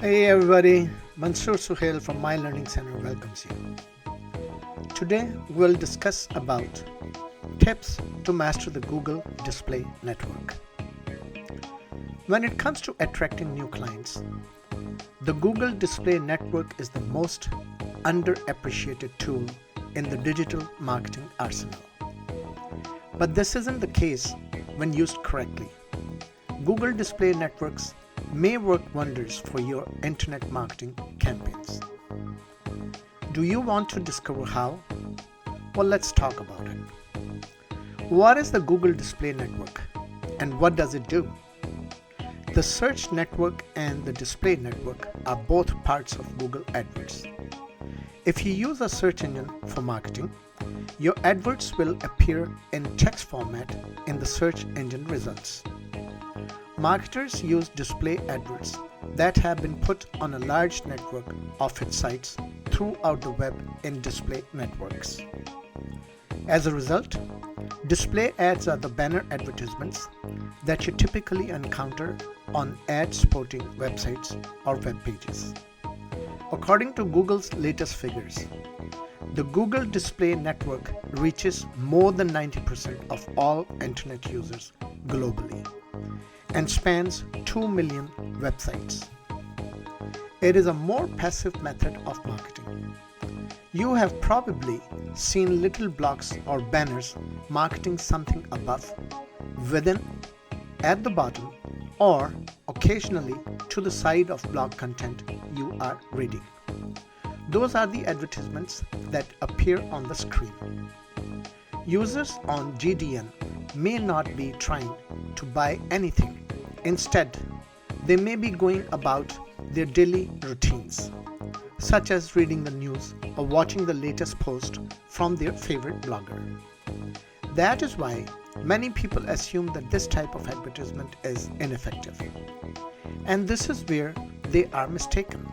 Hey everybody, Mansoor Suhail from My Learning Center welcomes you. Today we'll discuss about tips to master the Google Display Network. When it comes to attracting new clients, the Google Display Network is the most underappreciated tool in the digital marketing arsenal. But this isn't the case when used correctly. Google Display Networks may work wonders for your internet marketing campaigns. Do you want to discover how? Well, let's talk about it. What is the Google Display Network and what does it do? The search network and the display network are both parts of Google AdWords. If you use a search engine for marketing, your adverts will appear in text format in the search engine results. Marketers use display adverts that have been put on a large network of its sites throughout the web in display networks. As a result, display ads are the banner advertisements that you typically encounter on ad-supporting websites or web pages. According to Google's latest figures, the Google Display Network reaches more than 90% of all internet users globally and spans 2 million websites. It is a more passive method of marketing. You have probably seen little blocks or banners marketing something above, within, at the bottom, or occasionally to the side of blog content you are reading. Those are the advertisements that appear on the screen. Users on GDN may not be trying to buy anything. Instead, they may be going about their daily routines, such as reading the news or watching the latest post from their favorite blogger. That is why many people assume that this type of advertisement is ineffective. And this is where they are mistaken.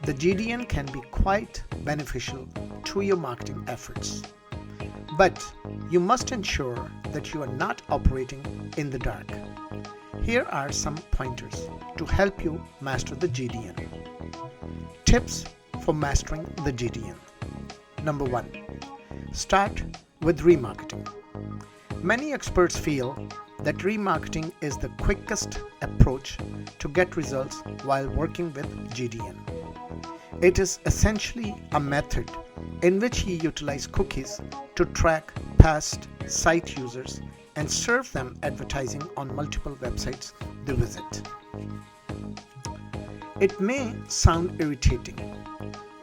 The GDN can be quite beneficial to your marketing efforts. But you must ensure that you are not operating in the dark. Here are some pointers to help you master the GDN. Tips for mastering the GDN. Number 1. Start with remarketing. Many experts feel that remarketing is the quickest approach to get results while working with GDN. It is essentially a method in which you utilize cookies to track past site users and serve them advertising on multiple websites they visit. It may sound irritating,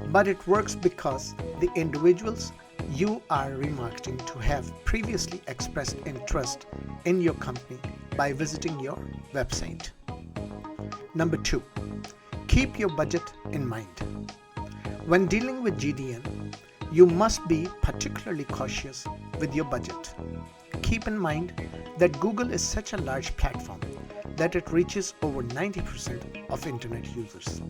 but it works because the individuals you are remarketing to have previously expressed interest in your company by visiting your website. Number 2. Keep your budget in mind. When dealing with GDN, you must be particularly cautious with your budget. Keep in mind that Google is such a large platform that it reaches over 90% of internet users.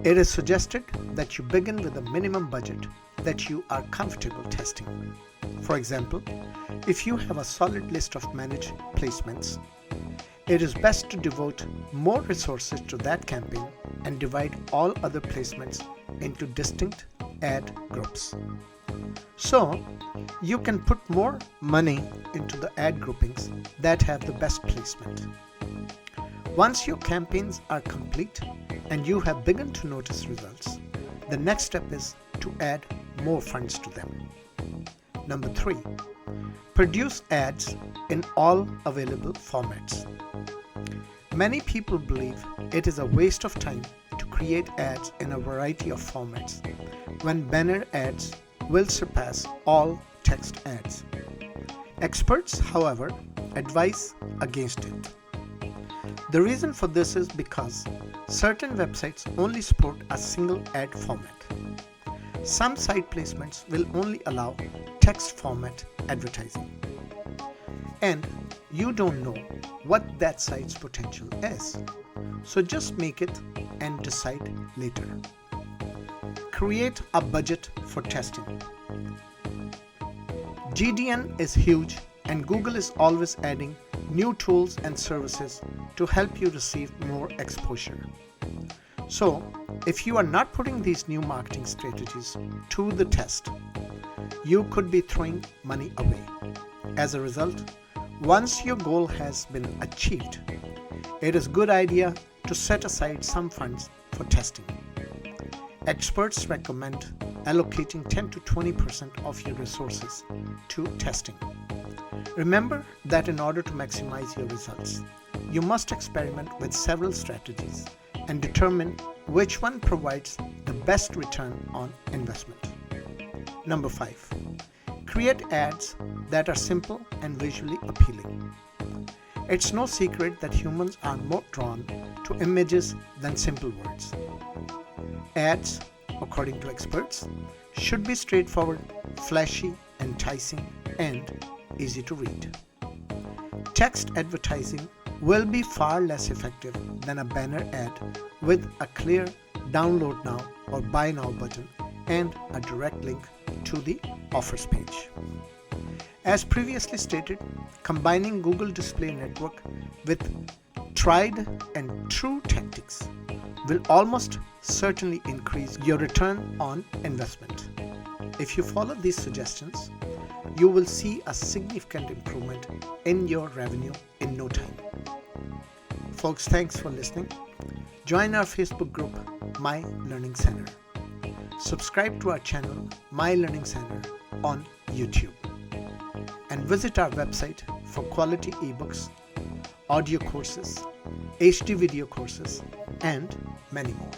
It is suggested that you begin with a minimum budget that you are comfortable testing. For example, if you have a solid list of managed placements, it is best to devote more resources to that campaign and divide all other placements into distinct ad groups. So, you can put more money into the ad groupings that have the best placement. Once your campaigns are complete and you have begun to notice results, the next step is to add more funds to them. Number 3. Produce ads in all available formats. Many people believe it is a waste of time to create ads in a variety of formats when banner ads will surpass all text ads. Experts, however, advise against it. The reason for this is because certain websites only support a single ad format. Some site placements will only allow text format advertising. And you don't know what that site's potential is. So just make it and decide later. Create a budget for testing. GDN is huge and Google is always adding new tools and services to help you receive more exposure. So, if you are not putting these new marketing strategies to the test, you could be throwing money away. As a result, once your goal has been achieved, it is a good idea to set aside some funds for testing. Experts recommend allocating 10 to 20% of your resources to testing. Remember that in order to maximize your results, you must experiment with several strategies and determine which one provides the best return on investment. Number 5. Create ads that are simple and visually appealing. It's no secret that humans are more drawn to images than simple words. Ads, according to experts, should be straightforward, flashy, enticing, and easy to read. Text advertising will be far less effective than a banner ad with a clear download now or buy now button and a direct link to the offers page. As previously stated, combining Google Display Network with tried and true tactics will almost certainly increase your return on investment. If you follow these suggestions, you will see a significant improvement in your revenue in no time. Folks, thanks for listening. Join our Facebook group, My Learning Center. Subscribe to our channel, My Learning Center, on YouTube. And visit our website for quality ebooks, audio courses, HD video courses, and many more.